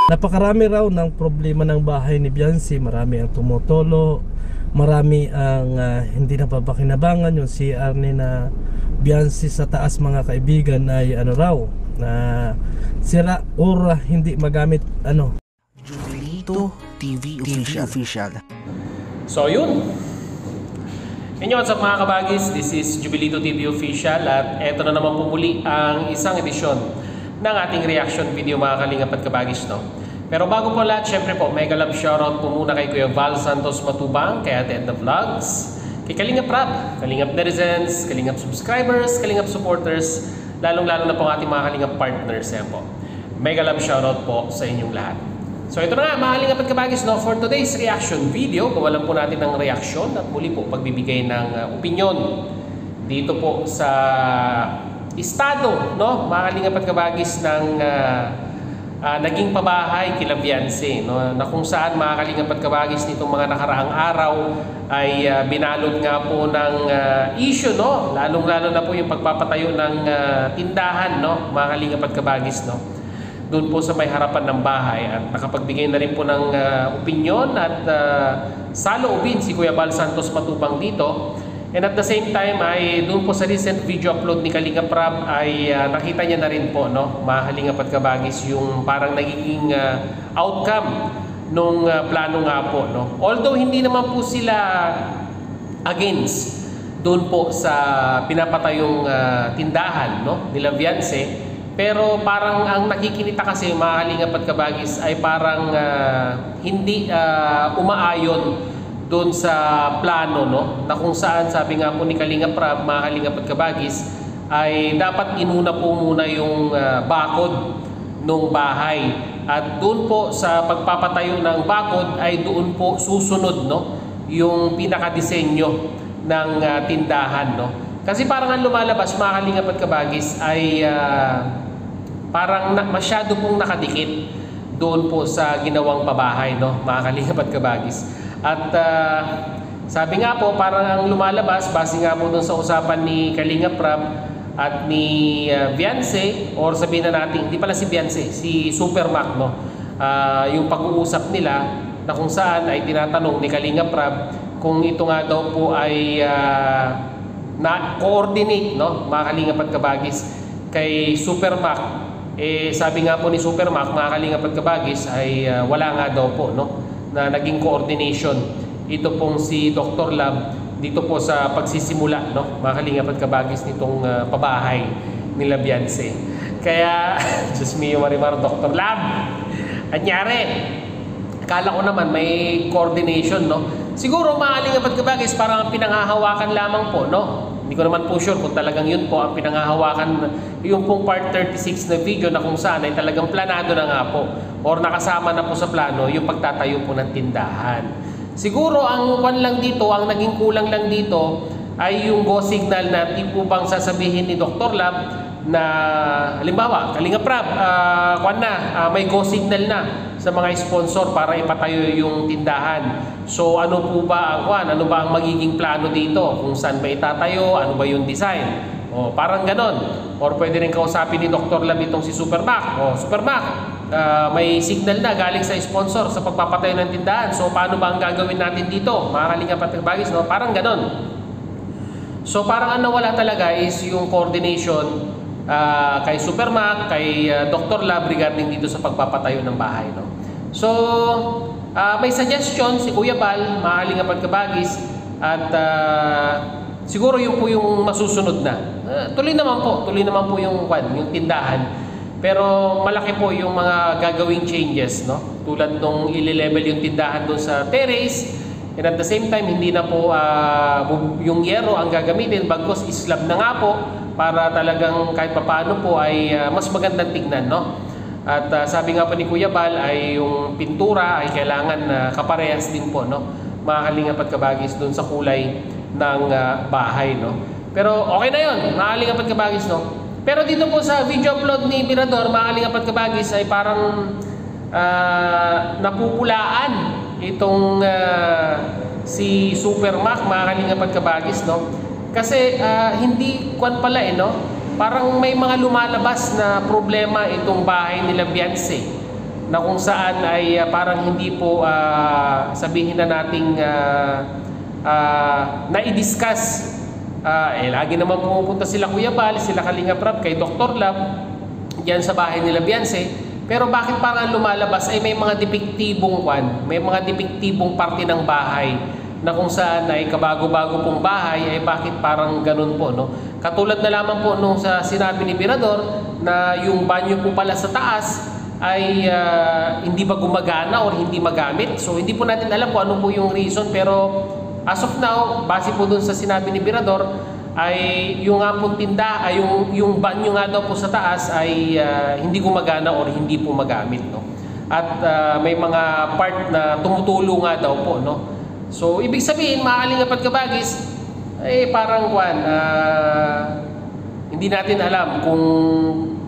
Napakarami raw ng problema ng bahay ni Biancy. Marami ang tumutolo, marami ang hindi napapakinabangan. Yung CR ni na Biancy sa taas, mga kaibigan, ay ano raw, na sira or hindi magamit ano. Jubilito TV Official. So yun. Inyo, what's up mga kabagis? This is Jubilito TV Official at eto na naman po muli ang isang edisyon ng ating reaction video, mga kalingap at kabagis, no? Pero bago po lahat, syempre po, mega love shoutout po muna kay Kuya Val Santos Matubang, kay Ate Edna Vlogs, kay Kalingap Rab, Kalingap Netizens, Kalingap Subscribers, Kalingap Supporters, lalong-lalo na po ang ating mga Kalingap Partners. Yan po. Mega love shoutout po sa inyong lahat. So ito na nga mga kalingap at kabagis, no, for today's reaction video, gawalan po natin ng reaksyon at muli po pagbibigay ng opinyon dito po sa estado, no, mga kalingap at kabagis, ng naging pabahay kila Biancy, no, na kung saan mga kalingap at kabagis nitong mga nakaraang araw ay binalot nga po ng issue, no, lalong-lalo na po yung pagpapatayo ng tindahan, no, mga kalingap at kabagis, no, doon po sa may harapan ng bahay, at nakapagbigay na rin po ng opinyon at saloobin si Kuya Val Santos Matubang dito. And at the same time ay doon po sa recent video upload ni Kalingap Rab ay nakita niya na rin po, no, mga kalingap at kabagis, yung parang nagiging outcome nung plano nga po, no. Although hindi naman po sila against doon po sa pinapatayong tindahan, no, nila Biancy, pero parang ang nakikinita kasi mga kalingap at kabagis ay parang hindi umaayon doon sa plano, no, na kung saan sabi nga po ni Kalingap Rab, mga kalingap at kabagis, ay dapat inuna po muna yung bakod ng bahay, at doon po sa pagpapatayo ng bakod ay doon po susunod, no, yung pinakadisenyo ng tindahan, no. Kasi parang ang lumalabas mga kalingap at kabagis ay parang masyado pong nakadikit doon po sa ginawang pabahay, no, mga kalingap at kabagis. At sabi nga po, parang ang lumalabas, base nga po doon sa usapan ni Kalingap Rab at ni Biancy, or sabihin na natin, hindi pala si Biancy, si Super Mac, no, yung pag-uusap nila na kung saan ay tinatanong ni Kalingap Rab kung ito nga daw po ay na-coordinate, no, mga kalingap at kabagis, kay Super Mac. Sabi nga po ni Super Mac, mga kalingap at kabagis, ay wala nga daw po, no, na naging coordination ito pong si Dr. Lab dito po sa pagsisimula, no, mga kalingap at kabagis, nitong pabahay nila Biancy. Kaya just me, Marimar, Dr. Lab, anyari, akala ko naman may coordination, no. Siguro mga kalingap at kabagis, parang pinanghahawakan lamang po, no. Hindi ko naman po sure kung talagang yun po ang pinanghahawakan, yung pong part 36 na video na kung saan ay talagang planado na nga po, or nakasama na po sa plano yung pagtatayo po ng tindahan. Siguro ang kwan lang dito, ang naging kulang lang dito ay yung go signal na tipo bang sasabihin ni Dr. Lab na halimbawa, Kalingap Rab, kwan na, may go signal na sa mga sponsor para ipatayo yung tindahan. So ano po ba ang kwan? Ano ba ang magiging plano dito? Kung saan ba itatayo? Ano ba yung design? O parang ganon. Or pwede rin kausapin ni Dr. Lab itong si Super Mac. O Super Mac, may signal na galing sa sponsor sa pagpapatayo ng tindahan. So paano ba ang gagawin natin dito? Mga kalingap at kabagis, no? Parang ganon. So parang ano wala talaga is yung coordination kay Super Mac, kay Dr. Lab regarding dito sa pagpapatayo ng bahay, no? So may suggestion si Kuya Val, mga kalingap at kabagis, at siguro yun po yung masusunod na. Tuloy naman po yung tindahan. Pero malaki po yung mga gagawing changes, no? Tulad nung i-level yung tindahan doon sa terrace, and at the same time hindi na po yung yero ang gagamitin, bagkus slab na nga po, para talagang kahit papaano po ay mas magandang tignan, no? At sabi nga po ni Kuya Val ay yung pintura ay kailangan kaparehas din po, no, mga kalingap at kabagis, doon sa kulay ng bahay, no? Pero okay na yun, mga kalingap at kabagis, no? Pero dito po sa video upload ni Mirador, mga kalingap at kabagis, ay parang napupulaan itong si Super Mac, mga kalingap at kabagis, no? Kasi hindi kwan pala, no? Parang may mga lumalabas na problema itong bahay nila Biancy. na kung saan ay parang hindi po sabihin na nating na-i-discuss. Lagi naman pumupunta sila Kuya Bal, sila Kalinga Prab, kay Dr. Lab diyan sa bahay nila Beyonce. Pero bakit parang lumalabas ay may mga depektibong parte ng bahay na kung saan ay kabago-bago pong bahay ay bakit parang ganun po, no? Katulad na lamang po nung sa sinabi ni Birador na yung banyo po pala sa taas ay hindi ba gumagana or hindi magamit. So hindi po natin alam kung ano po yung reason, pero as of now, base po dun sa sinabi ni Birador, ay yung nga pong yung banyo nga daw po sa taas ay hindi gumagana or hindi po magamit, no? At may mga part na tumutulo nga daw po, no? So ibig sabihin, mga Kalingap at Kabagis, parang hindi natin alam kung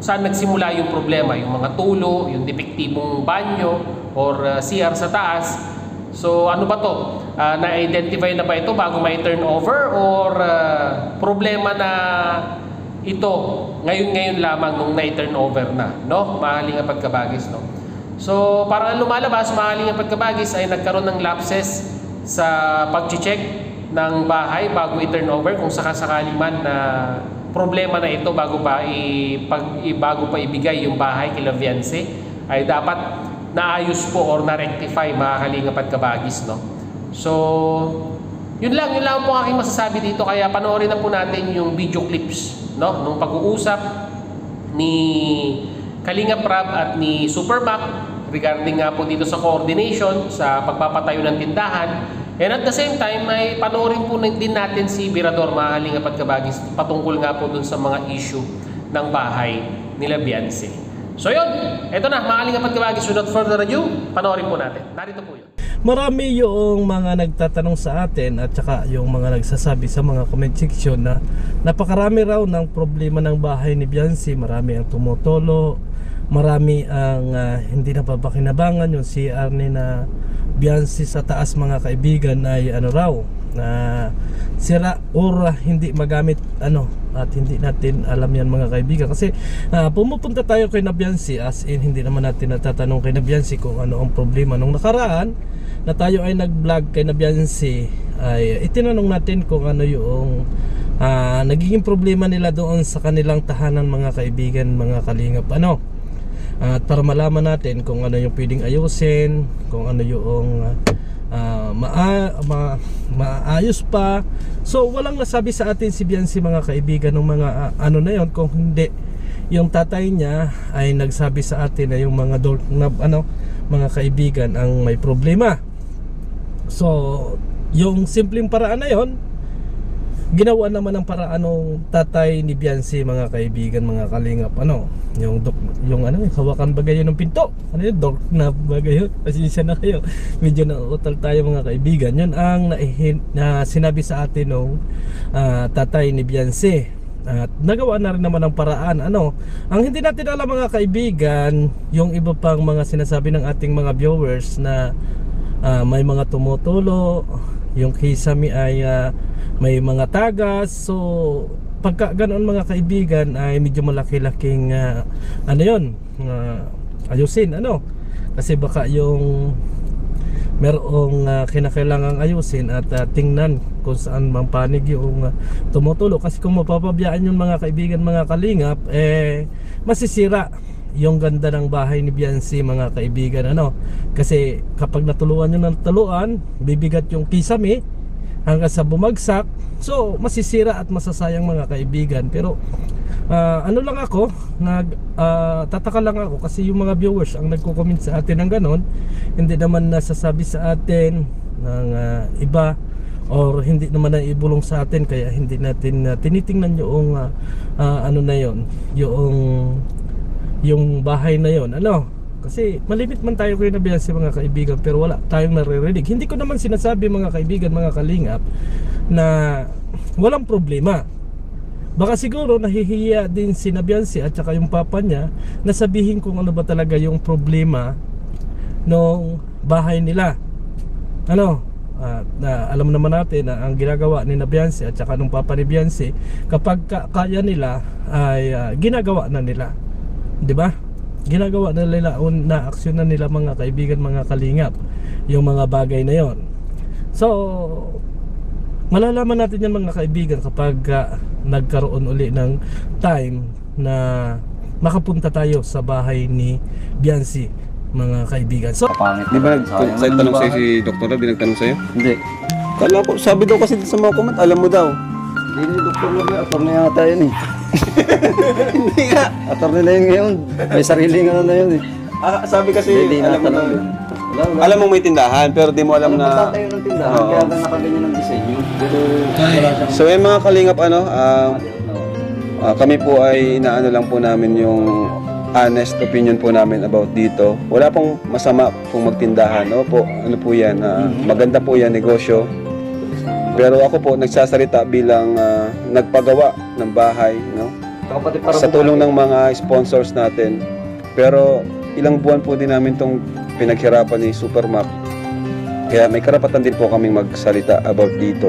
saan nagsimula yung problema, yung mga tulo, yung depektibong banyo or CR sa taas. So ano ba to? Na-identify na ba ito bago may turnover or problema na ito ngayon lamang nung na-turnover na, no? Mga Kalingap at Kabagis, no? So parang lumalabas, mga Kalingap at Kabagis, ay nagkaroon ng lapses sa pag-check ng bahay bago i-turnover kung sakasakali man na problema na ito bago pa ibigay yung bahay kila Beyonce ay dapat naayos po or na-rectify, mga Kalingap at Kabagis, no? So yun lang po aking masasabi dito, kaya panoorin na po natin yung video clips, no, nung pag-uusap ni Kalinga Prab at ni Super Mac regarding nga po dito sa coordination sa pagpapatayo ng tindahan. And at the same time, may panoorin po din natin si Birador, mga Kalingap at Kabagis, patungkol nga po dun sa mga issue ng bahay nila Beyonce. So yun, eto na mga Kalingap at Kabagis, without further ado, panoorin po natin. Narito po yun. Marami yung mga nagtatanong sa atin at saka yung mga nagsasabi sa mga comment section na napakarami raw ng problema ng bahay ni Beyonce. Marami ang tumutolo, marami ang hindi napapakinabangan. Yung CR ni na Beyonce sa taas, mga kaibigan, ay sira or hindi magamit, at hindi natin alam yan, mga kaibigan, kasi pumupunta tayo kay na Beyonce, as in hindi naman natin natatanong kay na Beyonce kung ano ang problema. Nung nakaraan na tayo ay nag-vlog kay na Beyonce, ay itinanong natin kung ano yung nagiging problema nila doon sa kanilang tahanan, mga kaibigan, mga Kalingap, at para malaman natin kung ano yung pwedeng ayusin, kung ano yung maayos pa. So walang nasabi sa atin si Beyonce, mga kaibigan, ng mga na yon, kung hindi yung tatay niya ay nagsabi sa atin na yung mga mga kaibigan ang may problema. So yung simpleng paraan na yon, ginawa naman ang paraan ng tatay ni Beyonce, mga kaibigan, mga Kalingap, yung hawakan bagay yun ng pinto, dork na bagay yun, pasensya na kayo, medyo nauutal tayo, mga kaibigan. Yun ang sinabi sa atin ng tatay ni Beyonce, at nagawa na rin naman ang paraan. Ang hindi natin alam, mga kaibigan, yung iba pang mga sinasabi ng ating mga viewers na may mga tumutulo, yung kisame ay may mga tagas. So pagka ganoon, mga kaibigan, ay medyo malaki-laking ayusin, kasi baka yung merong kinakailangang ayusin at tingnan kung saan mang panig yung tumutulo. Kasi kung mapapabiyaan yung, mga kaibigan, mga Kalingap, masisira yung ganda ng bahay ni Beyonce, mga kaibigan, kasi kapag natuluan yung natuluan, bibigat yung kisame hanggang sa bumagsak. So masisira at masasayang, mga kaibigan. Pero lang ako, tataka lang ako kasi yung mga viewers ang nagko-comment sa atin ng ganon, hindi naman nasasabi sa atin ng iba, or hindi naman na ibulong sa atin, kaya hindi natin tinitingnan yung na yon, yung bahay na yon, kasi malimit man tayo kay na Beyonce, mga kaibigan, pero wala tayong naririnig. Hindi ko naman sinasabi, mga kaibigan, mga Kalingap, na walang problema. Baka siguro nahihiya din si na Beyonce at saka yung papa niya na sabihin kung ano ba talaga yung problema ng bahay nila. Alam naman natin na ang ginagawa ni na Beyonce at saka ng papa ni Beyonce, kapag kaya nila ay ginagawa na nila, 'di ba? ginagawa na nila, na aksyon na nila mga kaibigan, mga kalingap, yung mga bagay na yon. So malalaman natin yan mga kaibigan kapag nagkaroon uli ng time na makapunta tayo sa bahay ni Biancy, mga kaibigan. So Kapangit. Di ba Sayang naman nagtanong yung sa'yo bahay. si Dr. Rob, di nagtanong sa'yo? Hindi. Kala ko, sabi daw kasi sa mga comment, alam mo daw. Hindi ni Dr. Love, attorney yata yun eh. Hindi nga. Attorney na yun ngayon. May sariling ano na yun eh. Sabi kasi, Hindi alam mo daw. natanong. Alam mo may tindahan, pero di mo alam na... Magtatayo ng tindahan, Oo. kaya lang nakaganyan ng disenyo. Pero wala siyang... So yung mga kalingap, kami po ay inaano lang po namin yung honest opinion po namin about dito. Wala pong masama pong magtindahan. Opo, ano po yan, maganda po yan, negosyo. Pero ako po, nagsasalita bilang nagpagawa ng bahay, no? Kapatid para Sa tulong ng mga sponsors natin. Pero ilang buwan po din namin tong pinaghirapan ni Supermac. Kaya may karapatan din po kaming magsalita about dito.